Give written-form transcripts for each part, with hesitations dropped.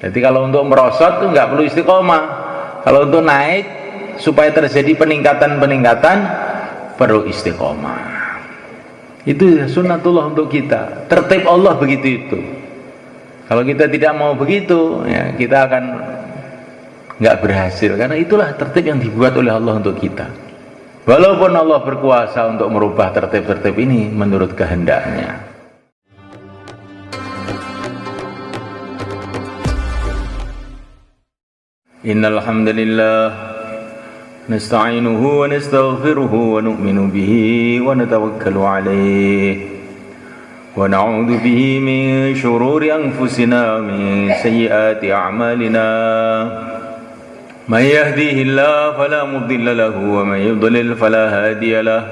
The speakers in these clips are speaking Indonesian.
Jadi kalau untuk merosot itu nggak perlu istiqomah. Kalau untuk naik supaya terjadi peningkatan perlu istiqomah. Itu sunnatullah untuk kita. Tertib Allah begitu itu. Kalau kita tidak mau begitu, ya kita akan nggak berhasil. Karena itulah tertib yang dibuat oleh Allah untuk kita. Walaupun Allah berkuasa untuk merubah tertib-tertib ini menurut kehendaknya. Innal hamdalillah nasta'inuhu wa nastaghfiruhu wa nu'minu bihi wa natawakkalu alayhi wa na'udzu bihi min shururi anfusina min sayyiati a'malina may yahdihillahu fala mudilla lahu wa may yudlil fala hadiya lahu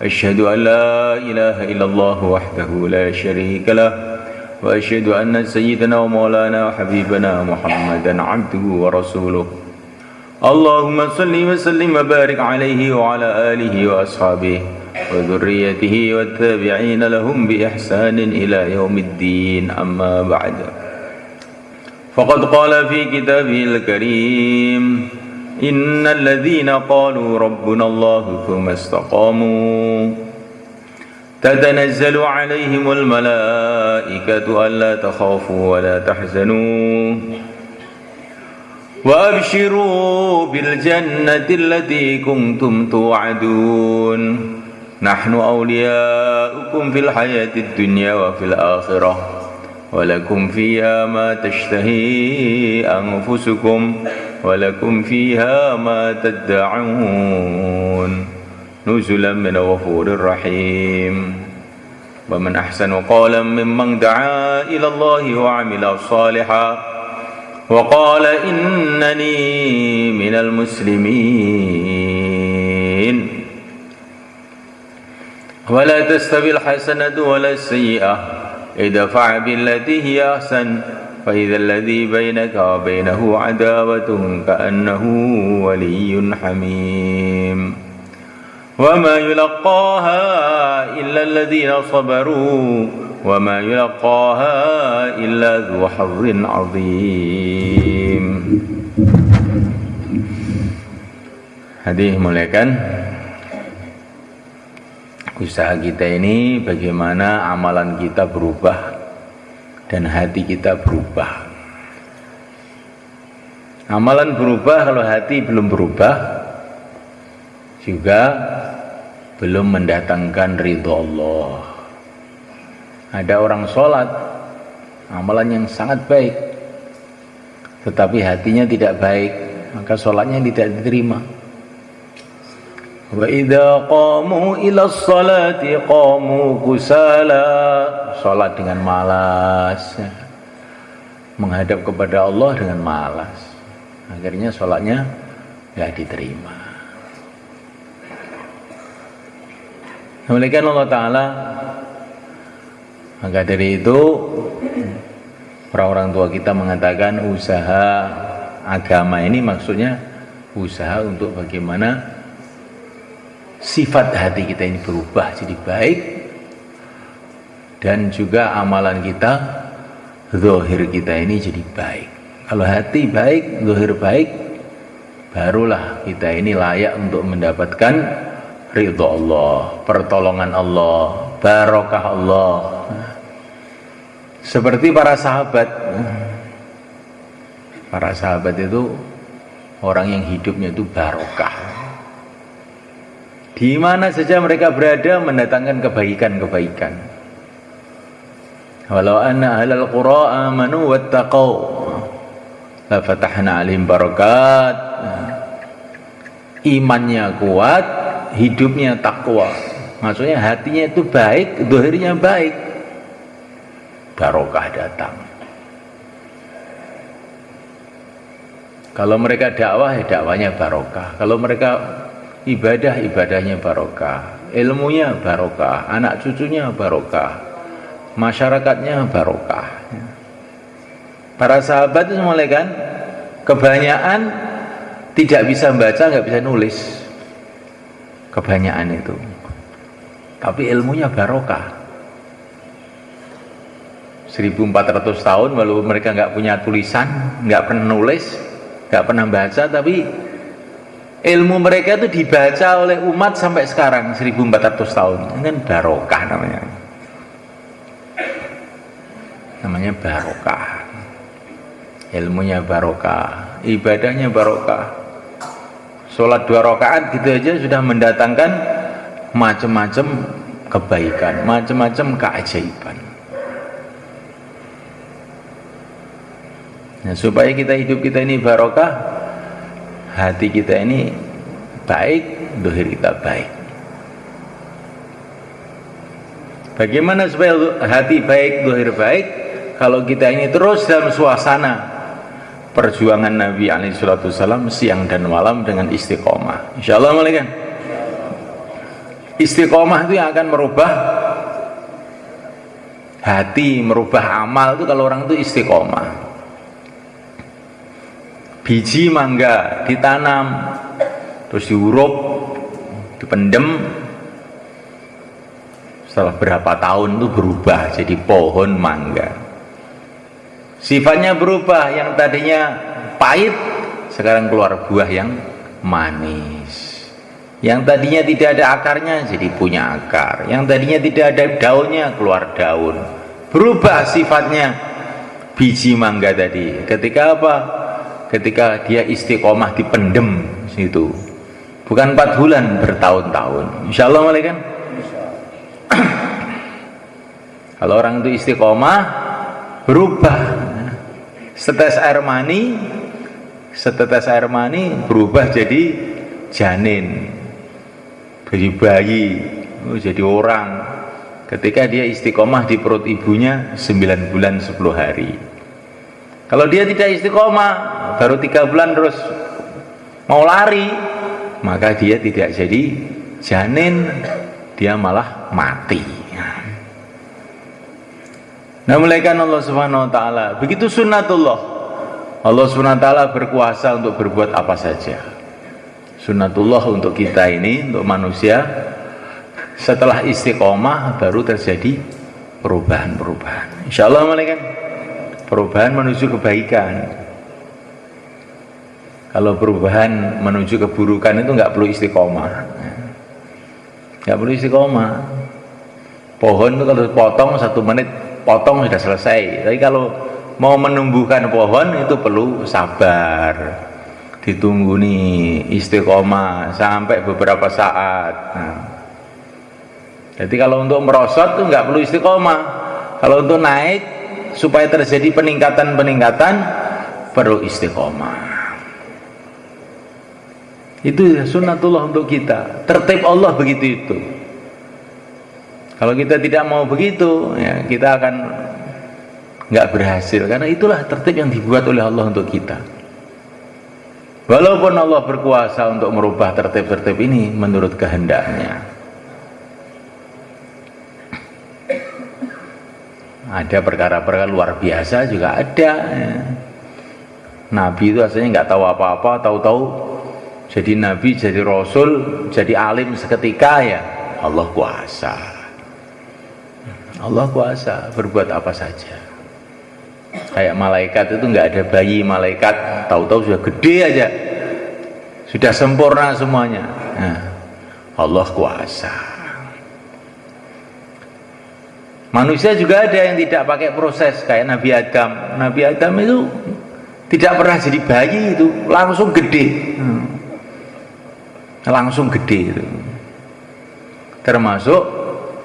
asyhadu an la ilaha illallah wahdahu la syarika lahu وأشهد أن سيدنا ومولانا وحبيبنا محمدا عبده ورسوله اللهم صل وسلم وبارك عليه وعلى آله وأصحابه وذريته والتابعين لهم بإحسان إلى يوم الدين أما بعد فقد قال في كتابه الكريم إن الذين قالوا ربنا الله ثم استقاموا تتنزل عليهم الملائكة ألا تخافوا ولا تحزنوا وأبشروا بالجنة التي كنتم توعدون نحن أولياؤكم في الحياة الدنيا وفي الآخرة ولكم فيها ما تشتهي أنفسكم ولكم فيها ما تدعون نزلا من غفور رحيم ومن أحسن قولا ممن دعا إلى الله وعمل صالحا وقال إنني من المسلمين ولا تستوي الحسنة ولا السيئة ادفع بالتي هي أحسن فإذا الذي بينك وبينه عداوة كأنه ولي حميم وما يلقاها إلا الذين صبروا وما يلقاها إلا ذو حظ عظيم. Hadirin muliakan, usaha kita ini bagaimana amalan kita berubah dan hati kita berubah. Amalan berubah kalau hati belum berubah juga belum mendatangkan ridho Allah. Ada orang sholat, amalan yang sangat baik, tetapi hatinya tidak baik, maka sholatnya tidak diterima. Wa idza qamu ila sholati qamu kusala, sholat dengan malas, menghadap kepada Allah dengan malas, akhirnya sholatnya tidak diterima. Demikian Allah Ta'ala. Maka dari itu orang-orang tua kita mengatakan usaha agama ini maksudnya usaha untuk bagaimana sifat hati kita ini berubah jadi baik, dan juga amalan kita, zahir kita ini jadi baik. Kalau hati baik, zahir baik, barulah kita ini layak untuk mendapatkan ridho Allah, pertolongan Allah, barokah Allah. Seperti para sahabat. Para sahabat itu orang yang hidupnya itu barokah. Di mana saja mereka berada mendatangkan kebaikan-kebaikan. Walau anna ahlal qura amanu wattaqau la fatahna alaihim barakat. Imannya kuat, hidupnya takwa, maksudnya hatinya itu baik, zahirnya baik, barokah datang. Kalau mereka dakwah, ya dakwahnya barokah. Kalau mereka ibadah, ibadahnya barokah. Ilmunya barokah, anak cucunya barokah, masyarakatnya barokah. Para sahabat itu mulai kan, kebanyakan tidak bisa baca, nggak bisa nulis, kebanyakan itu, tapi ilmunya barokah. 1400 tahun, walaupun mereka nggak punya tulisan, nggak pernah nulis, nggak pernah baca, tapi ilmu mereka itu dibaca oleh umat sampai sekarang 1400 tahun. Ini kan barokah namanya. Namanya barokah. Ilmunya barokah, ibadahnya barokah. Sholat 2 rakaat gitu aja sudah mendatangkan macam-macam kebaikan, macam-macam keajaiban. Nah, supaya hidup kita ini barokah, hati kita ini baik, zahir kita baik. Bagaimana supaya hati baik, zahir baik? Kalau kita ini terus dalam suasana perjuangan Nabi SAW siang dan malam dengan istiqomah, insyaallah malaikat. Istiqomah itu yang akan merubah hati, merubah amal itu kalau orang itu istiqomah. Biji mangga ditanam, terus diurup, dipendem, setelah berapa tahun itu berubah jadi pohon mangga. Sifatnya berubah, yang tadinya pahit sekarang keluar buah yang manis. Yang tadinya tidak ada akarnya jadi punya akar. Yang tadinya tidak ada daunnya keluar daun. Berubah sifatnya biji mangga tadi. Ketika apa? Ketika dia istiqomah dipendem situ. Bukan 4 bulan, bertahun-tahun. Insyaallah malaikat. Kalau orang itu istiqomah berubah. Setetes air mani berubah jadi janin, jadi bayi, jadi orang. Ketika dia istiqomah di perut ibunya 9 bulan 10 hari. Kalau dia tidak istiqomah, baru 3 bulan terus mau lari, maka dia tidak jadi janin, dia malah mati. Nah, mulaikan Allah Subhanahu wa taala. Begitu sunnatullah. Allah Subhanahu wa taala berkuasa untuk berbuat apa saja. Sunnatullah untuk kita ini, untuk manusia, setelah istiqomah baru terjadi perubahan-perubahan. Insyaallah malaikat. Perubahan menuju kebaikan. Kalau perubahan menuju keburukan itu nggak perlu istiqomah. Nggak perlu istiqomah. Pohon itu kalau potong 1 menit potong sudah selesai. Tapi kalau mau menumbuhkan pohon itu perlu sabar, ditunggu nih istiqomah sampai beberapa saat. Nah, jadi kalau untuk merosot itu nggak perlu istiqomah. Kalau untuk naik supaya terjadi peningkatan perlu istiqomah. Itu sunnatullah untuk kita. Tertib Allah begitu itu. Kalau kita tidak mau begitu, ya, kita akan nggak berhasil, karena itulah tertib yang dibuat oleh Allah untuk kita. Walaupun Allah berkuasa untuk merubah tertib-tertib ini menurut kehendaknya. Ada perkara-perkara luar biasa juga ada. Ya. Nabi itu asalnya nggak tahu apa-apa, tahu-tahu jadi nabi, jadi rasul, jadi alim seketika, ya Allah kuasa. Allah kuasa berbuat apa saja. Kayak malaikat itu nggak ada bayi malaikat, tahu-tahu sudah gede aja, sudah sempurna semuanya. Nah, Allah kuasa. Manusia juga ada yang tidak pakai proses, kayak Nabi Adam. Nabi Adam itu tidak pernah jadi bayi, itu langsung gede, langsung gede itu. Termasuk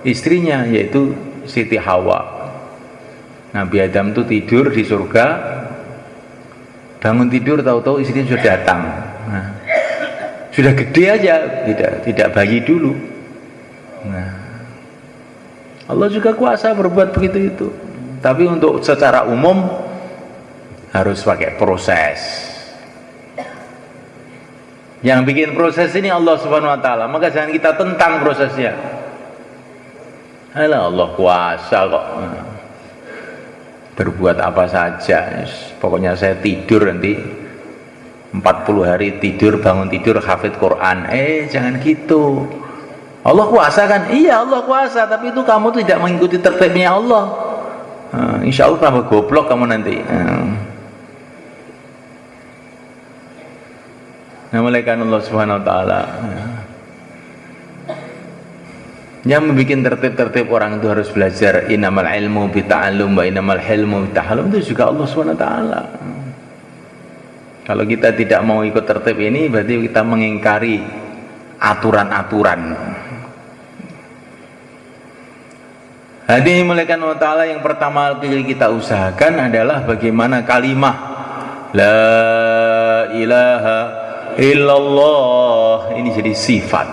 istrinya, yaitu Siti Hawa. Nabi Adam itu tidur di surga, bangun tidur tahu-tahu istrinya sudah datang. Nah, sudah gede aja, tidak bayi dulu. Nah, Allah juga kuasa berbuat begitu itu. Tapi untuk secara umum harus pakai proses. Yang bikin proses ini Allah Subhanahu wa taala, maka jangan kita tentang prosesnya. Alah, Allah kuasa kok. Berbuat apa saja. Pokoknya saya tidur nanti 40 hari tidur, bangun tidur hafid Quran. Jangan gitu. Allah kuasa kan? Iya, Allah kuasa, tapi itu kamu tidak mengikuti tertibnya Allah. Insya Allah tambah goblok kamu nanti. Namanya Allah Subhanahu Wa Taala. Yang membuat tertib-tertib orang itu harus belajar. Innamal ilmu bita'allum wa innamal hilmu bita'allum, itu juga Allah Subhanahu Wa Taala. Kalau kita tidak mau ikut tertib ini, berarti kita mengingkari aturan-aturan. Hadirin dimulakan Allah Ta'ala, yang pertama kali kita usahakan adalah bagaimana kalimah La ilaha illallah ini jadi sifat.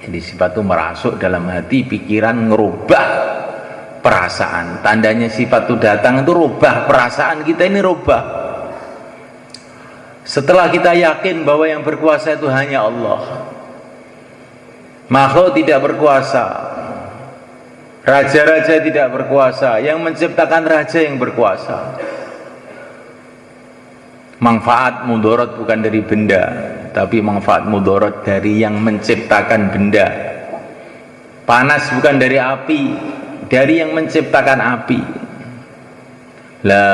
Jadi sifat itu merasuk dalam hati, pikiran, ngerubah perasaan. Tandanya sifat itu datang itu rubah perasaan kita, ini rubah. Setelah kita yakin bahwa yang berkuasa itu hanya Allah, makhluk tidak berkuasa, raja-raja tidak berkuasa, yang menciptakan raja yang berkuasa. Manfaat mudarat bukan dari benda, tapi manfaat mudarat dari yang menciptakan benda. Panas bukan dari api, dari yang menciptakan api. La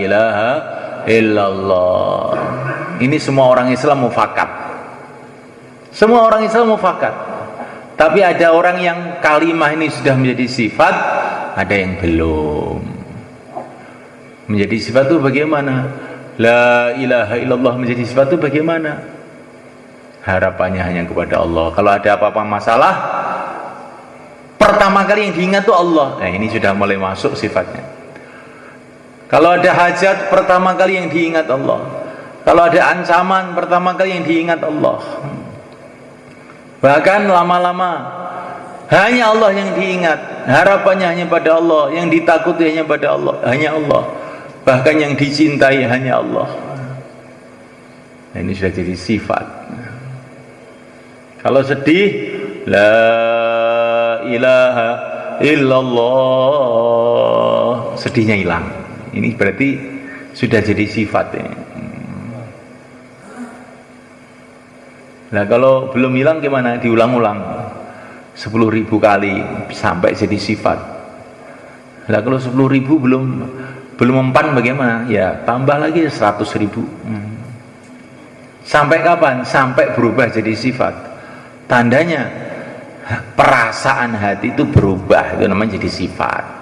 ilaha illallah. Ini semua orang Islam mufakat. Semua orang Islam mufakat. Tapi ada orang yang kalimah ini sudah menjadi sifat, ada yang belum. Menjadi sifat itu bagaimana? La ilaha illallah menjadi sifat itu bagaimana? Harapannya hanya kepada Allah. Kalau ada apa-apa masalah, pertama kali yang diingat itu Allah. Nah, ini sudah mulai masuk sifatnya. Kalau ada hajat, pertama kali yang diingat Allah. Kalau ada ancaman, pertama kali yang diingat Allah. Bahkan lama-lama hanya Allah yang diingat, harapannya hanya pada Allah, yang ditakuti hanya pada Allah, hanya Allah. Bahkan yang dicintai hanya Allah. Nah, ini sudah jadi sifat. Kalau sedih, la ilaha illallah, sedihnya hilang. Ini berarti sudah jadi sifat ini. Nah, kalau belum hilang gimana? Diulang-ulang 10.000 kali sampai jadi sifat. Nah, kalau 10.000 belum mempan bagaimana? Ya tambah lagi 100.000. Sampai kapan? Sampai berubah jadi sifat. Tandanya perasaan hati itu berubah, itu namanya jadi sifat.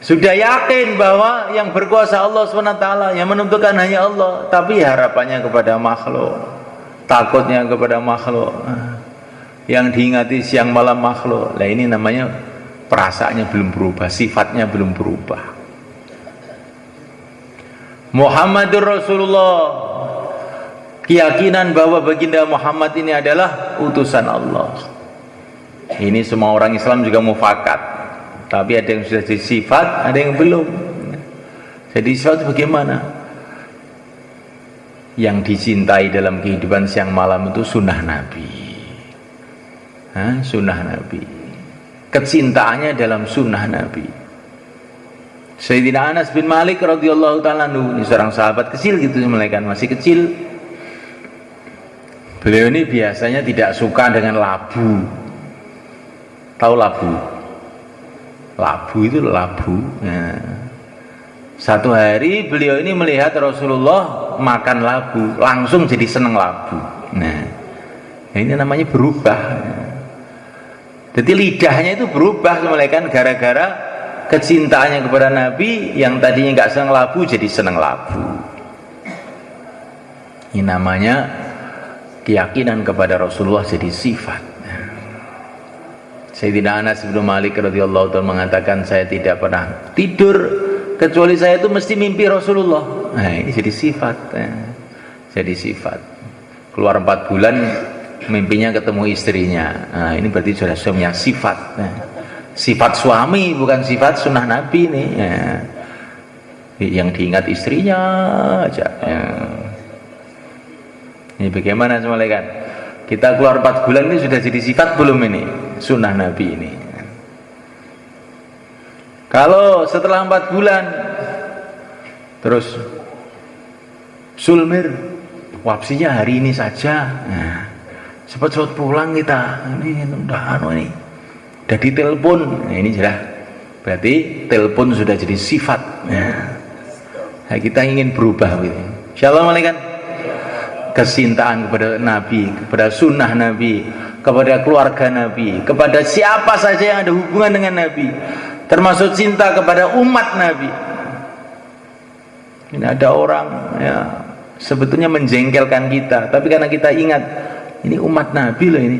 Sudah yakin bahwa yang berkuasa Allah SWT, yang menentukan hanya Allah, tapi harapannya kepada makhluk, takutnya kepada makhluk, yang diingati siang malam makhluk. Nah, ini namanya perasaannya belum berubah, sifatnya belum berubah. Muhammadur Rasulullah, keyakinan bahwa baginda Muhammad ini adalah utusan Allah. Ini semua orang Islam juga mufakat. Tapi ada yang sudah jadi sifat, ada yang belum. Jadi sifat bagaimana? Yang dicintai dalam kehidupan siang malam itu sunnah Nabi. Sunnah Nabi. Kecintaannya dalam sunnah Nabi. Sayyidina Anas bin Malik radhiyallahu ta'ala anhu, ini seorang sahabat kecil gitu, masih kecil. Beliau ini biasanya tidak suka dengan labu. Tahu labu? Labu itu labu. Nah, satu hari beliau ini melihat Rasulullah makan labu, langsung jadi senang labu. Nah, ini namanya berubah. Jadi lidahnya itu berubah kan gara-gara kecintaannya kepada Nabi, yang tadinya nggak senang labu jadi senang labu. Ini namanya keyakinan kepada Rasulullah jadi sifat. Sayyidina Anas bin Malik radhiyallahu ta'ala mengatakan, saya tidak pernah tidur kecuali saya itu mesti mimpi Rasulullah. Nah, ini jadi sifat. Jadi sifat. Keluar 4 bulan mimpinya ketemu istrinya. Nah, ini berarti sudah punya sifat. Sifat suami, bukan sifat sunnah Nabi nih. Yang diingat istrinya aja. Ini bagaimana semalekan? Kita keluar 4 bulan ini sudah jadi sifat belum ini? Sunnah Nabi ini. Kalau setelah 4 bulan terus sulmir, wapsinya hari ini saja. Nah, cepat-cepat pulang kita. Ini udah udah ditelepon. Nah, ini sudah berarti telepon sudah jadi sifat. Nah, kita ingin berubah gitu. Insyaallah malaikat kecintaan kepada Nabi, kepada sunnah Nabi, kepada keluarga Nabi, kepada siapa saja yang ada hubungan dengan Nabi, termasuk cinta kepada umat Nabi. Ini ada orang ya sebetulnya menjengkelkan kita, tapi karena kita ingat ini umat Nabi loh ini,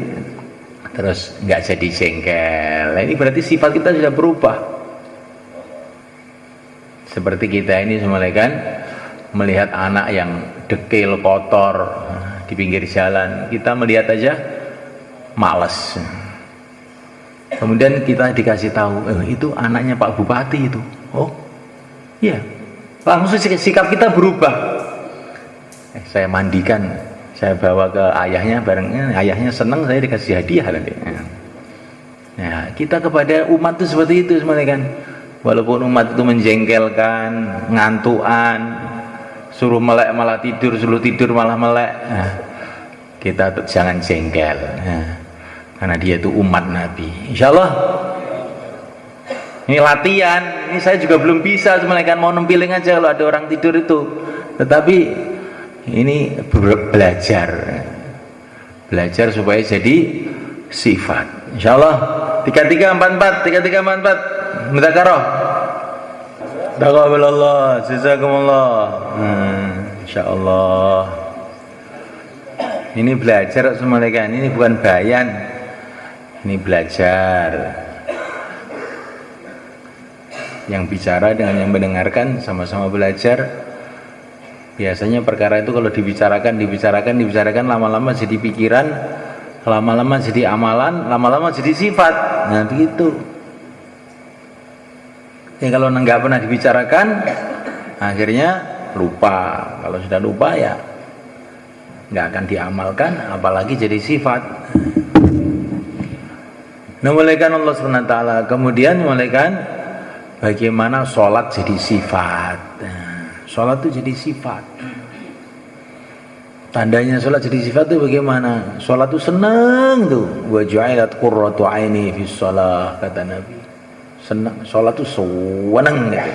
terus nggak jadi jengkel. Nah, ini berarti sifat kita sudah berubah. Seperti kita ini semalekan melihat anak yang dekil kotor di pinggir jalan, kita melihat aja malas. Kemudian kita dikasih tahu, itu anaknya Pak Bupati itu. Oh iya, langsung sikap kita berubah. Saya mandikan, saya bawa ke ayahnya, barengnya ayahnya senang, saya dikasih hadiah nanti. Nah, kita kepada umat itu seperti itu sebenarnya kan. Walaupun umat itu menjengkelkan, ngantuan, suruh melek malah tidur, suruh tidur malah melek. Nah, kita jangan jengkel. Nah, karena dia itu umat Nabi. Insyaallah ini latihan. Ini saya juga belum bisa sebenarnya kan, mau nempiling aja kalau ada orang tidur itu. Tetapi ini belajar supaya jadi sifat. Insyaallah 3344 mudzakarah. Taqabbalallah, jazakumullah. Insyaallah. Ini belajar semuanya, ini bukan bayan. Ini belajar. Yang bicara dengan yang mendengarkan sama-sama belajar. Biasanya perkara itu kalau dibicarakan lama-lama jadi pikiran, lama-lama jadi amalan, lama-lama jadi sifat. Nah, begitu. Ya kalau nggak pernah dibicarakan, akhirnya lupa. Kalau sudah lupa ya nggak akan diamalkan, apalagi jadi sifat. Nah, mulaikan Allah Subhanahu wa taala, kemudian mulaikan bagaimana sholat jadi sifat. Sholat itu jadi sifat. Tandanya sholat jadi sifat itu bagaimana? Sholat itu senang tuh. Wa ju'ilat qurratu aini fi shalah, kata Nabi. Senang, sholat itu senang gitu.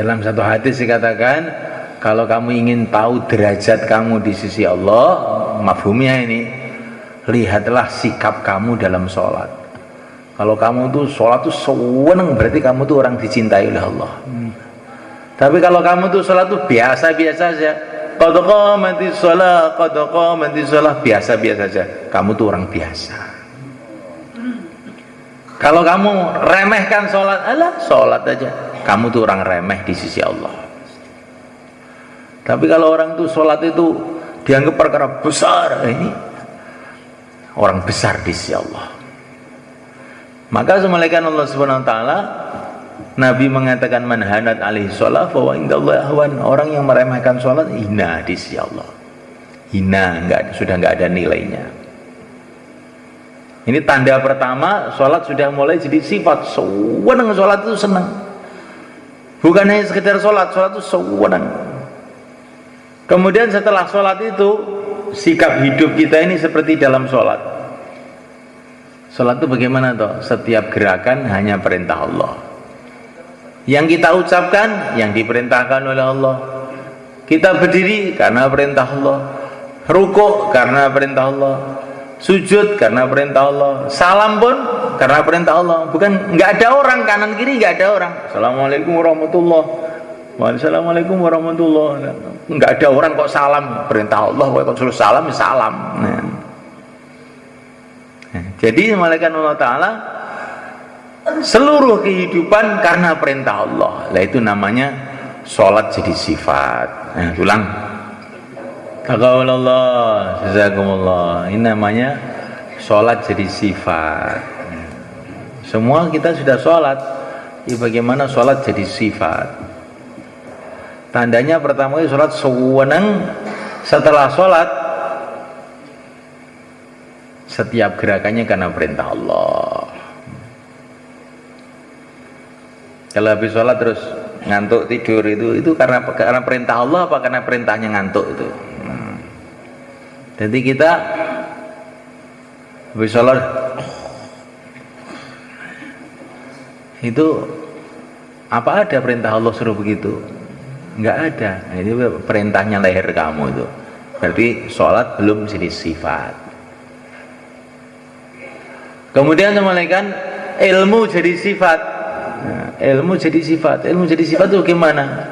Dalam satu hadis dikatakan, kalau kamu ingin tahu derajat kamu di sisi Allah, mafhumnya ini, lihatlah sikap kamu dalam sholat. Kalau kamu tuh sholat tuh senang, berarti kamu tuh orang dicintai oleh Allah. Tapi kalau kamu tuh sholat tuh biasa-biasa saja, qad qamatis shalah, biasa-biasa saja, kamu tuh orang biasa. Kalau kamu remehkan sholat, alah sholat aja, kamu tuh orang remeh di sisi Allah. Tapi kalau orang tuh sholat itu dianggap perkara besar, ini orang besar di sisi Allah. Maka semalaikan Allah Subhanahu wa taala, Nabi mengatakan man hanat alaihi shalah fa wa indallahi ahwan. Orang yang meremehkan sholat hina di sisi Allah. Hina, sudah enggak ada nilainya. Ini tanda pertama, sholat sudah mulai jadi sifat. Senang sholat itu senang. Bukan hanya sekedar sholat itu senang. Kemudian setelah sholat itu, sikap hidup kita ini seperti dalam sholat. Sholat itu bagaimana toh? Setiap gerakan hanya perintah Allah. Yang kita ucapkan yang diperintahkan oleh Allah. Kita berdiri karena perintah Allah, rukuk karena perintah Allah, sujud karena perintah Allah, salam pun karena perintah Allah. Bukan, nggak ada orang kanan kiri, nggak ada orang. Assalamualaikum warahmatullahi wabarakatuh. Assalamualaikum warahmatullahi wabarakatuh. Nggak ada orang kok salam, perintah Allah. Kok suruh salam, salam. Jadi malaikat Allah Taala seluruh kehidupan karena perintah Allah. Lah itu namanya sholat jadi sifat. Ulang. Taqabbalallah, jazakumullah. Ini namanya sholat jadi sifat. Semua kita sudah sholat. Ya, bagaimana sholat jadi sifat? Tandanya pertama itu sholat senang. Setelah sholat, setiap gerakannya karena perintah Allah. Kalau habis sholat terus ngantuk tidur itu karena perintah Allah apa karena perintahnya ngantuk itu. Jadi kita habis sholat itu apa ada perintah Allah suruh begitu? Enggak ada. Nah, ini perintahnya leher kamu itu. Berarti sholat belum jadi sifat. Kemudian kembalikan ilmu jadi sifat. Nah, ilmu jadi sifat itu gimana?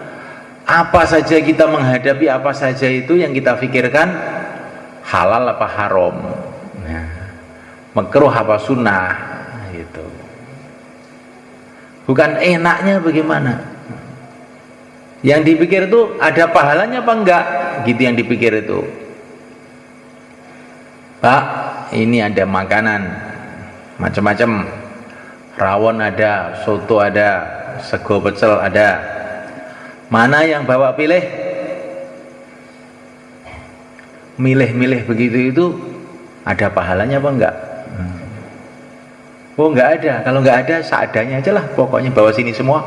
Apa saja kita menghadapi, apa saja itu yang kita pikirkan halal apa haram, nah, makruh apa sunnah, gitu. Bukan enaknya bagaimana. Yang dipikir itu ada pahalanya apa enggak, gitu yang dipikir itu. Pak, ini ada makanan macam-macam, rawon ada, soto ada, sego pecel ada. Mana yang bawa pilih? Milih-milih begitu itu ada pahalanya apa enggak? Oh enggak ada. Kalau enggak ada seadanya aja lah, pokoknya bawa sini semua.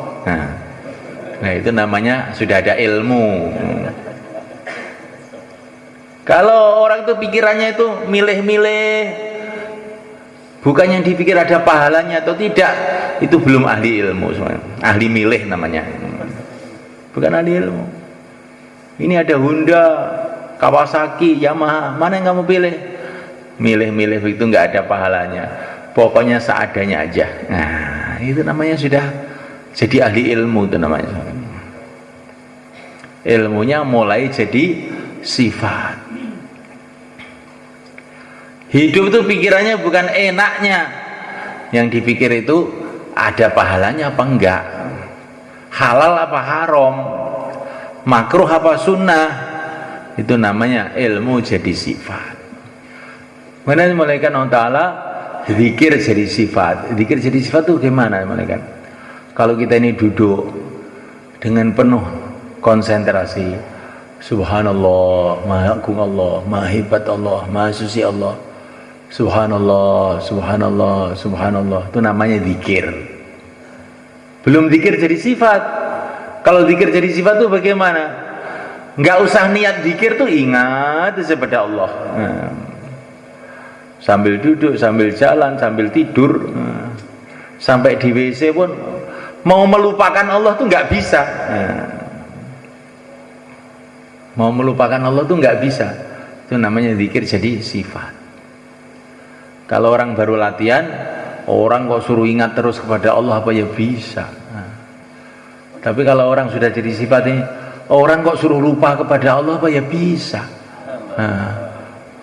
Nah itu namanya sudah ada ilmu. Kalau orang itu pikirannya itu milih-milih, bukan yang dipikir ada pahalanya atau tidak, itu belum ahli ilmu semuanya. Ahli milih namanya, bukan ahli ilmu. Ini ada Honda, Kawasaki, Yamaha, mana yang kamu pilih? Milih-milih begitu nggak ada pahalanya, pokoknya seadanya aja. Nah itu namanya sudah jadi ahli ilmu, itu namanya. Ilmunya mulai jadi sifat. Hidup itu pikirannya bukan enaknya, yang dipikir itu ada pahalanya apa enggak, halal apa haram, makruh apa sunnah. Itu namanya ilmu jadi sifat. Kemudian malaikat Allah Ta'ala zikir jadi sifat. Zikir jadi sifat itu gimana malaikat? Kalau kita ini duduk dengan penuh konsentrasi, subhanallah, maha agung Allah, maha hebat Allah, maha suci Allah, subhanallah, subhanallah, subhanallah, itu namanya zikir. Belum zikir jadi sifat. Kalau zikir jadi sifat itu bagaimana? Nggak usah niat zikir tuh ingat kepada Allah. Sambil duduk, sambil jalan, sambil tidur, sampai di WC pun mau melupakan Allah tuh nggak bisa. Mau melupakan Allah tuh nggak bisa. Itu namanya zikir jadi sifat. Kalau orang baru latihan, orang kok suruh ingat terus kepada Allah apa ya bisa. Tapi kalau orang sudah jadi sifat ini, orang kok suruh lupa kepada Allah apa ya bisa.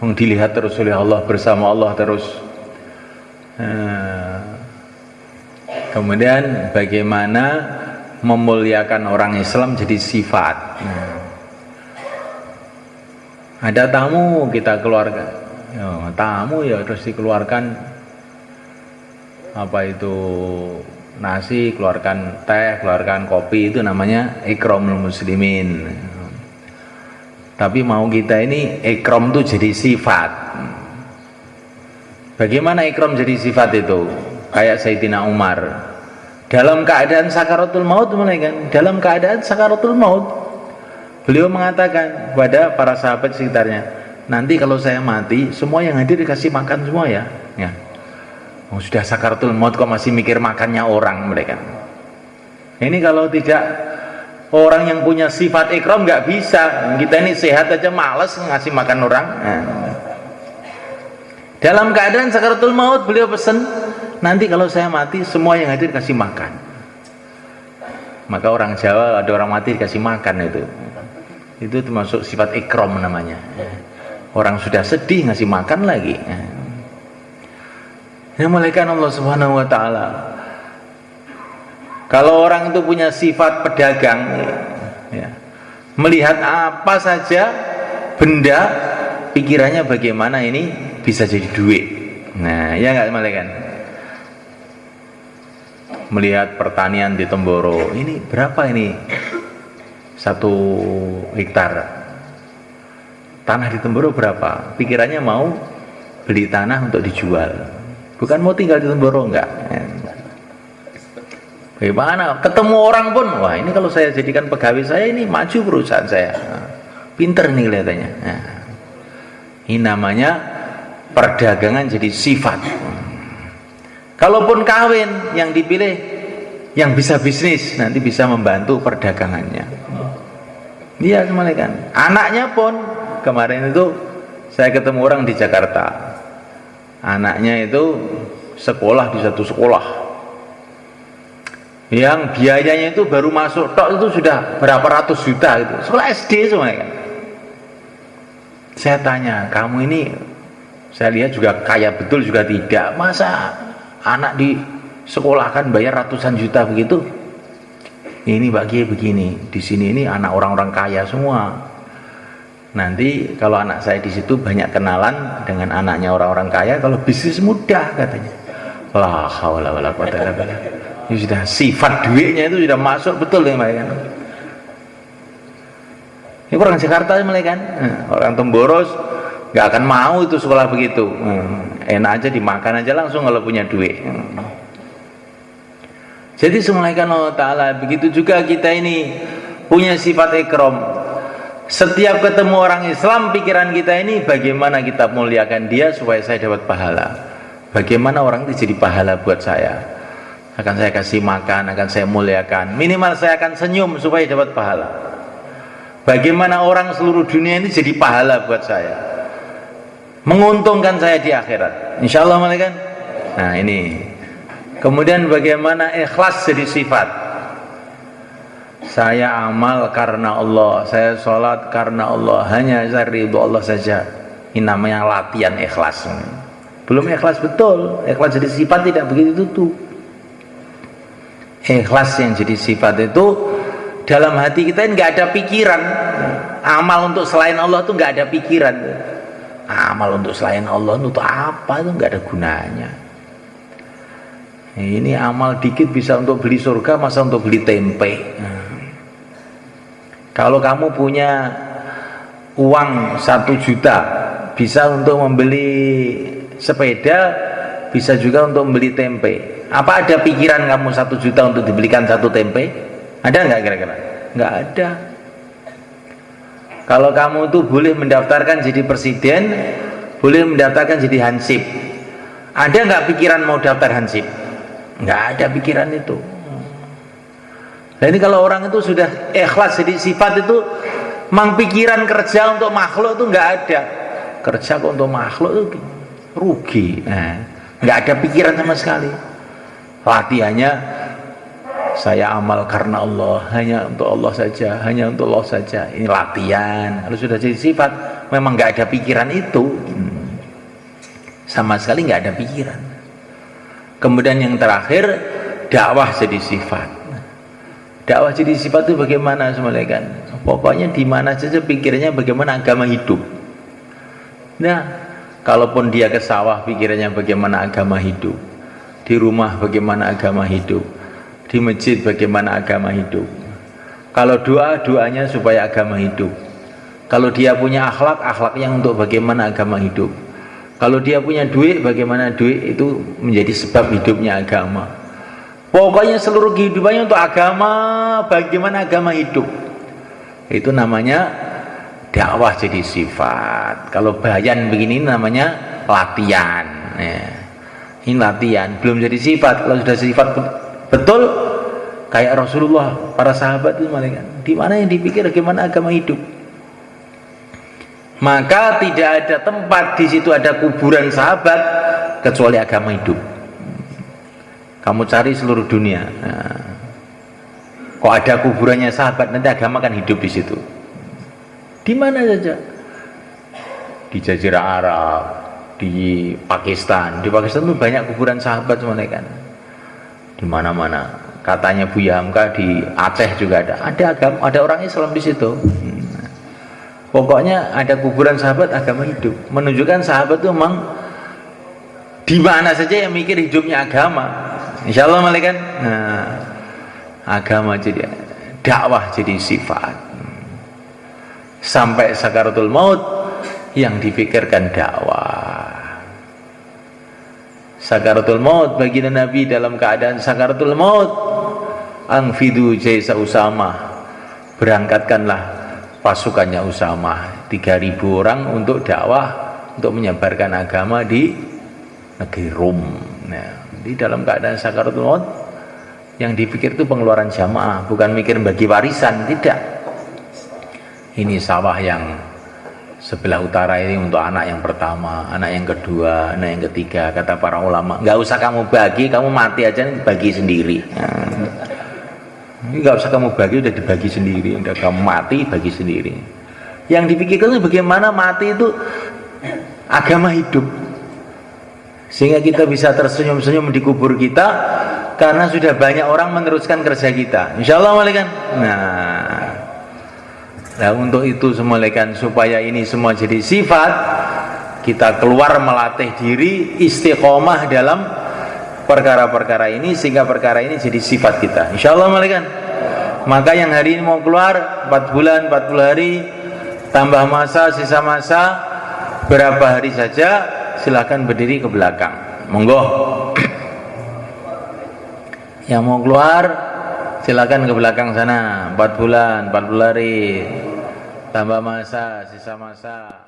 Dilihat terus oleh Allah, bersama Allah terus. Kemudian bagaimana memuliakan orang Islam jadi sifat. Ada tamu kita keluarkan, tamu ya terus dikeluarkan apa itu nasi, keluarkan teh, keluarkan kopi, itu namanya ikramul muslimin. Tapi mau kita ini ikram itu jadi sifat. Bagaimana ikram jadi sifat itu? Kayak Sayyidina Umar dalam keadaan sakaratul maut, dalam keadaan sakaratul maut, beliau mengatakan kepada para sahabat sekitarnya, nanti kalau saya mati, semua yang hadir dikasih makan semua ya. Sudah sakaratul maut kok masih mikir makannya orang mereka. Ini kalau tidak orang yang punya sifat ikram nggak bisa. Kita ini sehat aja males ngasih makan orang. Dalam keadaan sakaratul maut beliau pesan, nanti kalau saya mati semua yang hadir kasih makan. Maka orang Jawa ada orang mati dikasih makan itu termasuk sifat ikram namanya. Orang sudah sedih ngasih makan lagi. Yang malaikat Allah Subhanahu wa Ta'ala, kalau orang itu punya sifat pedagang, melihat apa saja benda, pikirannya bagaimana ini bisa jadi duit. Nah, ya nggak malaikat? Melihat pertanian di Temboro, ini berapa ini 1 hektar tanah di Temboro berapa? Pikirannya mau beli tanah untuk dijual, bukan mau tinggal di Temboro, enggak. Bagaimana ketemu orang pun, wah ini kalau saya jadikan pegawai saya ini maju perusahaan saya. Nah, pinter nih kelihatannya. Nah, ini namanya perdagangan jadi sifat. Kalaupun kawin, yang dipilih yang bisa bisnis, nanti bisa membantu perdagangannya. Iya semuanya kan. Anaknya pun kemarin itu saya ketemu orang di Jakarta. Anaknya itu sekolah di satu sekolah yang biayanya itu baru masuk tok itu sudah berapa ratus juta gitu. Sekolah SD semuanya kan. Saya tanya, kamu ini saya lihat juga kaya betul juga tidak. Masa anak di sekolah kan bayar ratusan juta begitu? Ini Pak Kiai begini, di sini ini anak orang-orang kaya semua. Nanti kalau anak saya di situ banyak kenalan dengan anaknya orang-orang kaya, kalau bisnis mudah katanya. La haula wala quwata illa billah. Ini sudah sifat duitnya itu sudah masuk betul ya mereka. Ini orang Jakarta mereka kan, orang Temboros nggak akan mau itu sekolah begitu. Enak aja dimakan aja langsung kalau punya duit. Jadi semulaikan Allah Ta'ala, begitu juga kita ini punya sifat ikram. Setiap ketemu orang Islam, pikiran kita ini bagaimana kita muliakan dia supaya saya dapat pahala. Bagaimana orang itu jadi pahala buat saya. Akan saya kasih makan, akan saya muliakan. Minimal saya akan senyum supaya dapat pahala. Bagaimana orang seluruh dunia ini jadi pahala buat saya. Menguntungkan saya di akhirat. Insya Allah malaikat. Nah ini. Kemudian bagaimana ikhlas jadi sifat. Saya amal karena Allah, saya sholat karena Allah, hanya saya ridho Allah saja. Ini namanya latihan ikhlas. Belum ikhlas betul. Ikhlas jadi sifat tidak begitu tuh. Ikhlas yang jadi sifat itu dalam hati kita nggak ada pikiran. Amal untuk selain Allah itu nggak ada pikiran. Amal untuk selain Allah untuk apa itu nggak ada gunanya. Ini amal dikit bisa untuk beli surga, masa untuk beli tempe. Kalau kamu punya uang 1 juta, bisa untuk membeli sepeda, bisa juga untuk membeli tempe. Apa ada pikiran kamu 1 juta untuk dibelikan 1 tempe? Ada nggak kira-kira? Nggak ada. Kalau kamu tuh boleh mendaftarkan jadi presiden, boleh mendaftarkan jadi hansip, ada nggak pikiran mau daftar hansip? Nggak ada pikiran itu. Nah ini kalau orang itu sudah ikhlas jadi sifat itu, mang pikiran kerja untuk makhluk itu nggak ada. Kerja untuk makhluk itu rugi. Nah, nggak ada pikiran sama sekali. Latihannya saya amal karena Allah, hanya untuk Allah saja, hanya untuk Allah saja. Ini latihan. Kalau sudah jadi sifat, memang nggak ada pikiran itu. Sama sekali nggak ada pikiran. Kemudian yang terakhir, dakwah jadi sifat. Dakwah jadi sifat itu bagaimana semuanya kan? Pokoknya di mana saja pikirannya bagaimana agama hidup. Nah, kalaupun dia ke sawah pikirannya bagaimana agama hidup. Di rumah bagaimana agama hidup. Di masjid bagaimana agama hidup. Kalau doa, doanya supaya agama hidup. Kalau dia punya akhlak, akhlaknya untuk bagaimana agama hidup. Kalau dia punya duit, bagaimana duit itu menjadi sebab hidupnya agama. Pokoknya seluruh kehidupannya untuk agama, bagaimana agama hidup. Itu namanya dakwah jadi sifat. Kalau bayan begini namanya latihan. Ya. Ini latihan, belum jadi sifat. Kalau sudah sifat betul, kayak Rasulullah, para sahabat itu malaikat. Di mana yang dipikir bagaimana agama hidup. Maka tidak ada tempat di situ ada kuburan sahabat kecuali agama hidup. Kamu cari seluruh dunia. Nah, kok ada kuburannya sahabat, nanti agama kan hidup di situ. Di mana saja? Di Jazirah Arab, di Pakistan. Di Pakistan itu banyak kuburan sahabat semuanya kan. Di mana-mana. Katanya Buya Hamka di Aceh juga ada. Ada agama, ada orang Islam di situ. Pokoknya ada kuburan sahabat, agama hidup. Menunjukkan sahabat itu memang di mana saja yang mikir hidupnya agama. Insya Allah malaikat. Nah, agama jadi dakwah jadi sifat. Sampai sakaratul maut yang dipikirkan dakwah. Sakaratul maut bagi Nabi dalam keadaan sakaratul maut Angfidu jaisa Usama, berangkatkanlah pasukannya Usama, 3.000 orang untuk dakwah, untuk menyebarkan agama di negeri Rum. Nah, di dalam keadaan sakaratul maut, yang dipikir itu pengeluaran jamaah, bukan mikir bagi warisan, tidak. Ini sawah yang sebelah utara ini untuk anak yang pertama, anak yang kedua, anak yang ketiga. Kata para ulama, nggak usah kamu bagi, kamu mati aja bagi sendiri. Ini nggak usah kamu bagi, udah dibagi sendiri, udah kamu mati bagi sendiri. Yang dipikirkan itu bagaimana mati itu agama hidup, sehingga kita bisa tersenyum-senyum di kubur kita karena sudah banyak orang meneruskan kerja kita. Insya Allah malaikat. Nah, untuk itu semua malaikat, supaya ini semua jadi sifat, kita keluar melatih diri istiqomah dalam perkara-perkara ini, sehingga perkara ini jadi sifat kita. Insya Allah malaikat. Maka yang hari ini mau keluar 4 bulan, 40 hari, tambah masa, sisa masa berapa hari saja, silahkan berdiri ke belakang, monggo. Yang mau keluar silakan ke belakang sana. 4 bulan, 40 hari, tambah masa, sisa masa.